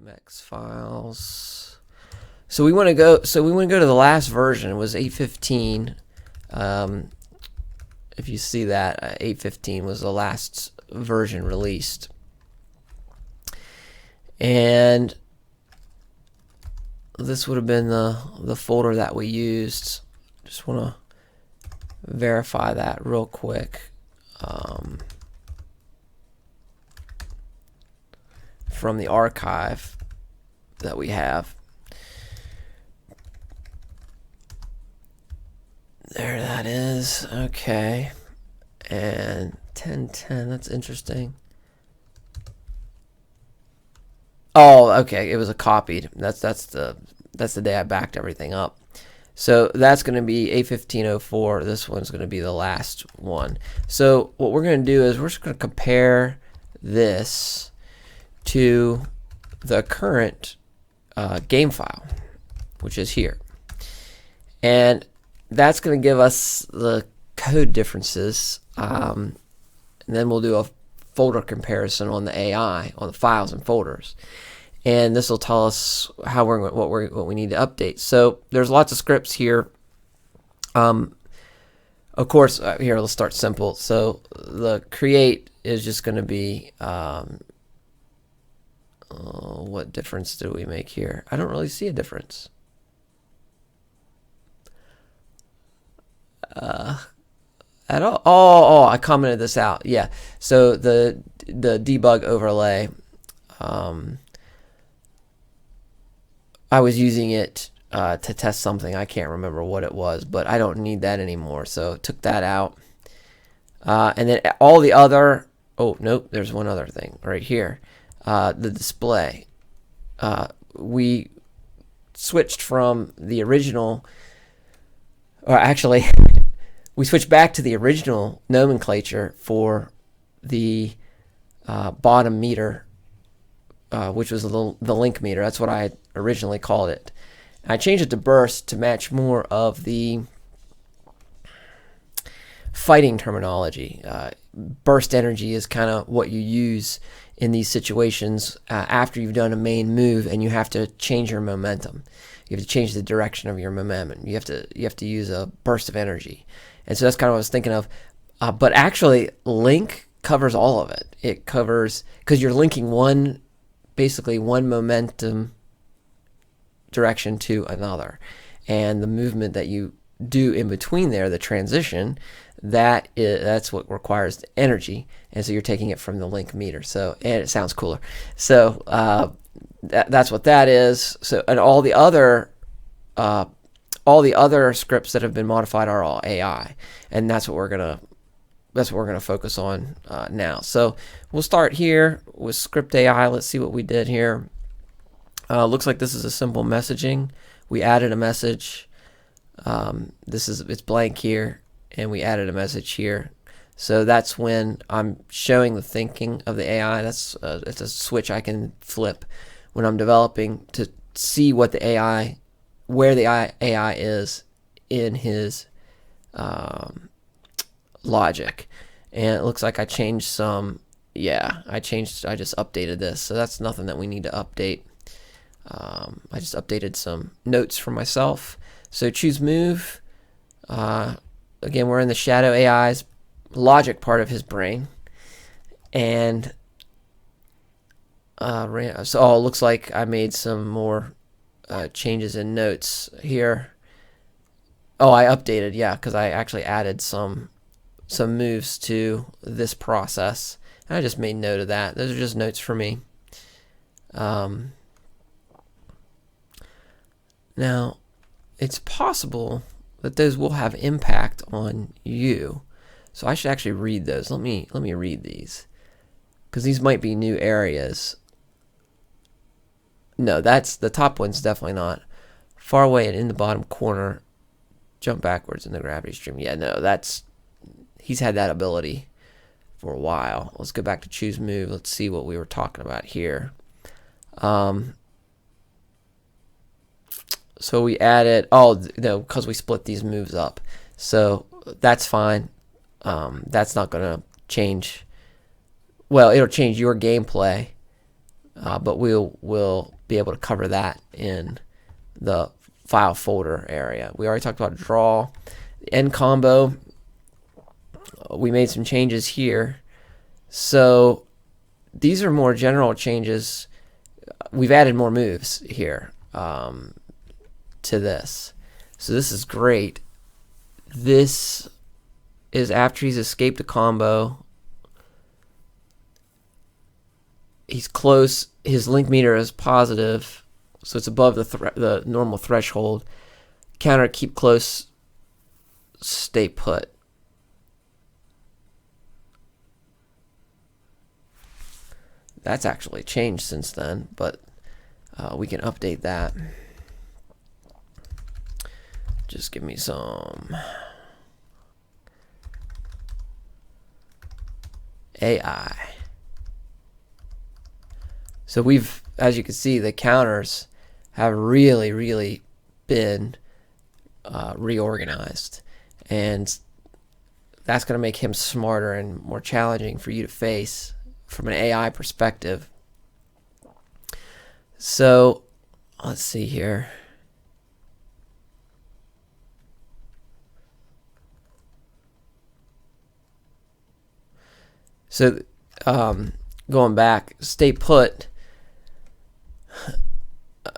DMX files. So we want to go. So we want to go to the last version. It was 8.15. If you see that, 8.15 was the last version released, and this would have been the folder that we used. Just want to verify that real quick. From the archive that we have. There that is. Okay. And 10.10, that's interesting. Oh, okay, it was a copied. That's the day I backed everything up. So that's going to be 8.15.04. This one's going to be the last one. So what we're going to do is we're just going to compare this to the current game file, which is here. And that's going to give us the code differences. And then we'll do a folder comparison on the AI, on the files and folders. And this will tell us how what we need to update. So there's lots of scripts here. Of course, here let's start simple. So the create is just going to be what difference do we make here? I don't really see a difference. At all. Oh, I commented this out. Yeah. So the debug overlay. I was using it to test something. I can't remember what it was, but I don't need that anymore. So took that out. And then all the other. Oh nope. There's one other thing right here. The display. We switched from the original, or actually, we switched back to the original nomenclature for the bottom meter, which was the link meter. That's what I had originally called it. I changed it to burst to match more of the fighting terminology. Burst energy is kind of what you use in these situations after you've done a main move and you have to change your momentum. You have to change the direction of your momentum. You have to use a burst of energy. And so that's kind of what I was thinking of. But actually, link covers all of it. It covers, because you're linking basically one momentum direction to another. And the movement that you do in between there, the transition, that's what requires the energy. And so you're taking it from the link meter. So, and it sounds cooler. So that's what that is. So, and all the other scripts that have been modified are all AI, and that's what we're gonna focus on now. So we'll start here with script AI. Let's see what we did here. Looks like this is a simple messaging. We added a message. It's blank here, and we added a message here. So that's when I'm showing the thinking of the AI. It's a switch I can flip when I'm developing to see what the AI, where the AI is in his logic. And it looks like I changed some. Yeah, I just updated this. So that's nothing that we need to update. I just updated some notes for myself. So choose move. Again, we're in the shadow AI's logic part of his brain. And so it looks like I made some more changes in notes here. Oh, I updated, yeah, because I actually added some moves to this process. And I just made note of that. Those are just notes for me. Now, it's possible that those will have impact on you. So I should actually read those. Let me read these, because these might be new areas. No, that's the top one's definitely not. Far away and in the bottom corner, jump backwards in the gravity stream. Yeah, no, he's had that ability for a while. Let's go back to choose move. Let's see what we were talking about here. So we added, because we split these moves up. So that's fine. That's not going to change. Well, it'll change your gameplay. but we'll be able to cover that in the file folder area. We already talked about draw, end combo. We made some changes here. So these are more general changes. We've added more moves here to this. So this is great. This is after he's escaped a combo. He's close. His link meter is positive, so it's above the normal threshold. Counter, keep close, stay put. That's actually changed since then, but we can update that. Just give me some AI. So we've, as you can see, the counters have really been reorganized, and that's going to make him smarter and more challenging for you to face from an AI perspective. So let's see here. So going back, stay put.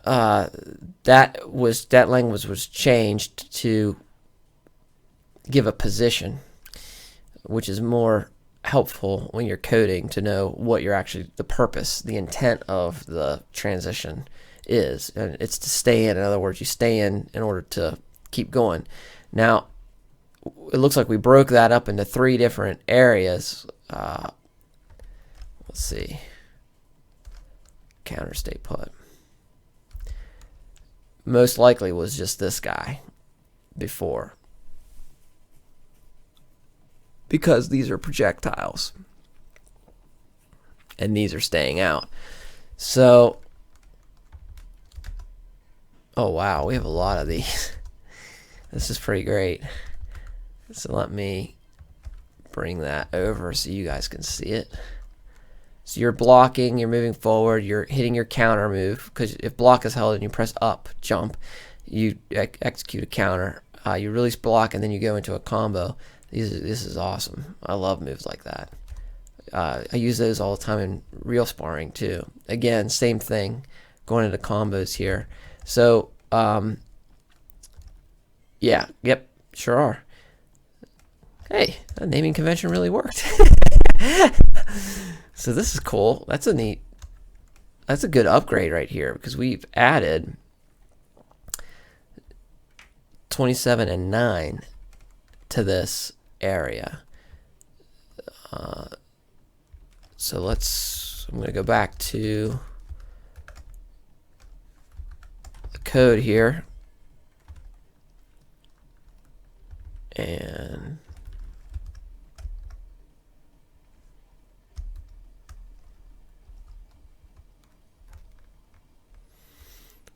That language was changed to give a position, which is more helpful when you're coding to know what you're actually, the purpose, the intent of the transition is. And it's to stay in. In other words, you stay in order to keep going. Now, it looks like we broke that up into 3 different areas. Let's see. Counter, stay put. Most likely was just this guy before, because these are projectiles and these are staying out. So, oh wow, we have a lot of these. This is pretty great. So let me bring that over so you guys can see it. So you're blocking, you're moving forward, you're hitting your counter move, because if block is held and you press up, jump, you execute a counter. You release block and then you go into a combo. This is awesome. I love moves like that. I use those all the time in real sparring too. Again, same thing, going into combos here. So, yeah, yep, sure are. Hey, that naming convention really worked. So this is cool. That's a good upgrade right here, because we've added 27 and 9 to this area. So I'm going to go back to the code here. And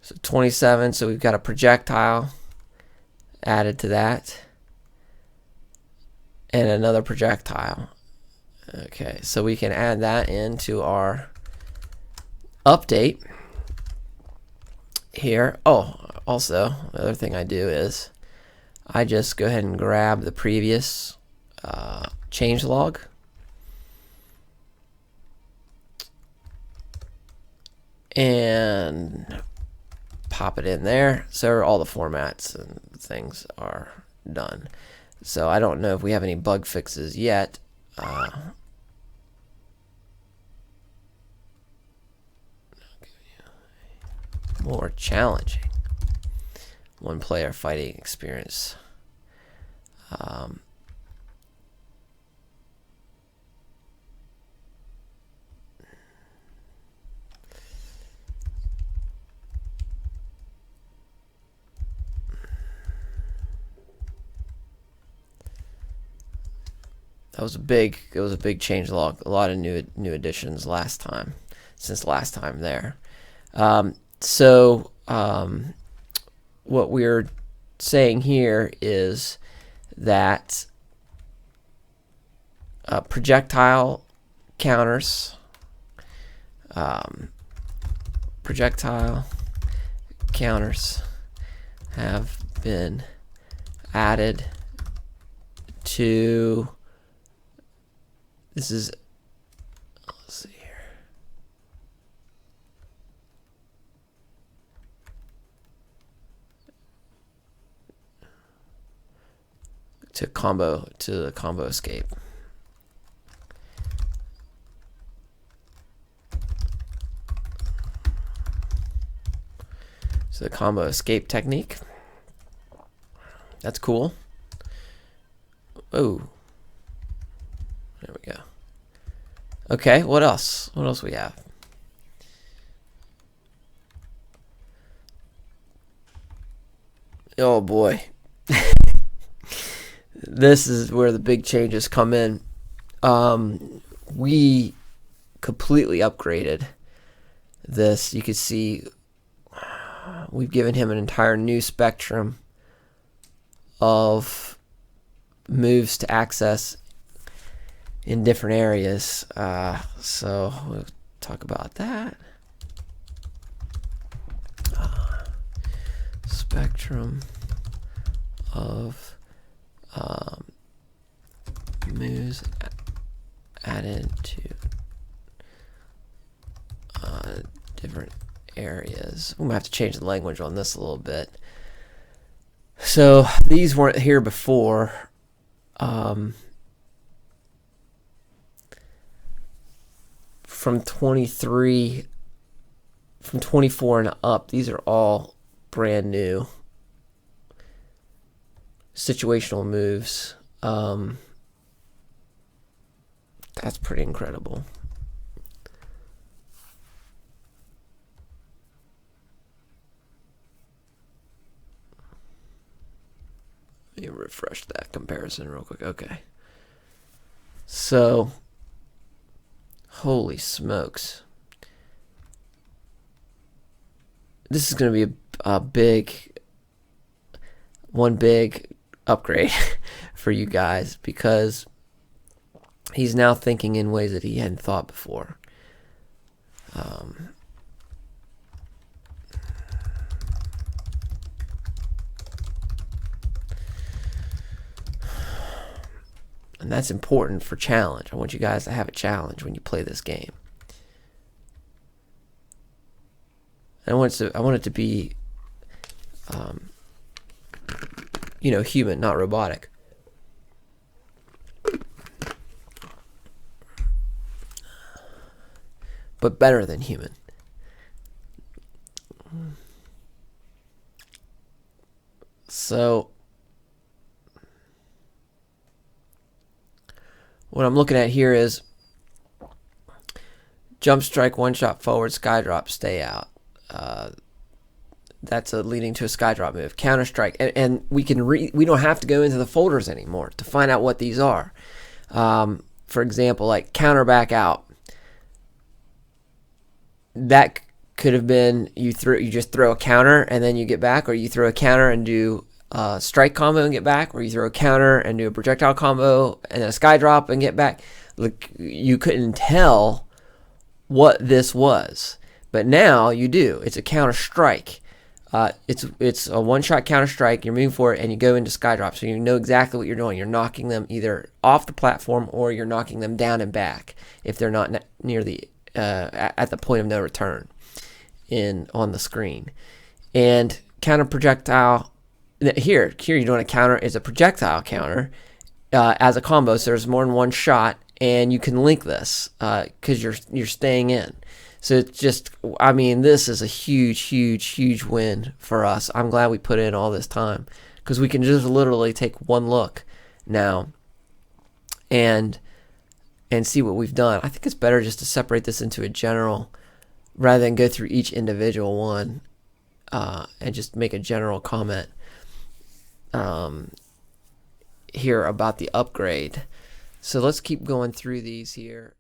so 27, so we've got a projectile added to that, and another projectile. Okay, so we can add that into our update here. Oh, also, the other thing I do is I just go ahead and grab the previous change log. And pop it in there, so all the formats and things are done. So I don't know if we have any bug fixes yet. More challenging one-player fighting experience. It was a big change log. A lot of new additions since last time there. What we're saying here is that projectile counters projectile counters have been added to, this is, let's see here, to the combo escape. So the combo escape technique. That's cool. Oh, there we go. Okay, what else? What else we have? Oh boy. This is where the big changes come in. We completely upgraded this. You can see we've given him an entire new spectrum of moves to access in different areas. So we'll talk about that. Spectrum of moves added to different areas. We might have to change the language on this a little bit. So these weren't here before. From 24 and up, these are all brand new situational moves. That's pretty incredible. Let me refresh that comparison real quick. Okay. So, holy smokes. This is going to be a big upgrade for you guys, because he's now thinking in ways that he hadn't thought before. And that's important for challenge. I want you guys to have a challenge when you play this game. And I want it to be, human, not robotic. But better than human. So what I'm looking at here is jump strike, one shot forward, sky drop, stay out. That's leading to a sky drop move. Counter strike, and we don't have to go into the folders anymore to find out what these are. For example, like counter back out. That could have been you just throw a counter and then you get back, or you throw a counter and do a strike combo and get back, or you throw a counter and do a projectile combo and a sky drop and get back. Look, you couldn't tell what this was, but now you do. It's a counter strike. It's a one-shot counter strike. You're moving for it, and you go into sky drop, so you know exactly what you're doing. You're knocking them either off the platform or you're knocking them down and back if they're not near the at the point of no return on the screen. And counter projectile. Here you're doing a counter. Is a projectile counter as a combo, so there's more than one shot, and you can link this because you're staying in. So it's just, I mean, this is a huge win for us. I'm glad we put in all this time, because we can just literally take one look now and see what we've done. I think it's better just to separate this into a general rather than go through each individual one and just make a general comment here about the upgrade. So let's keep going through these here.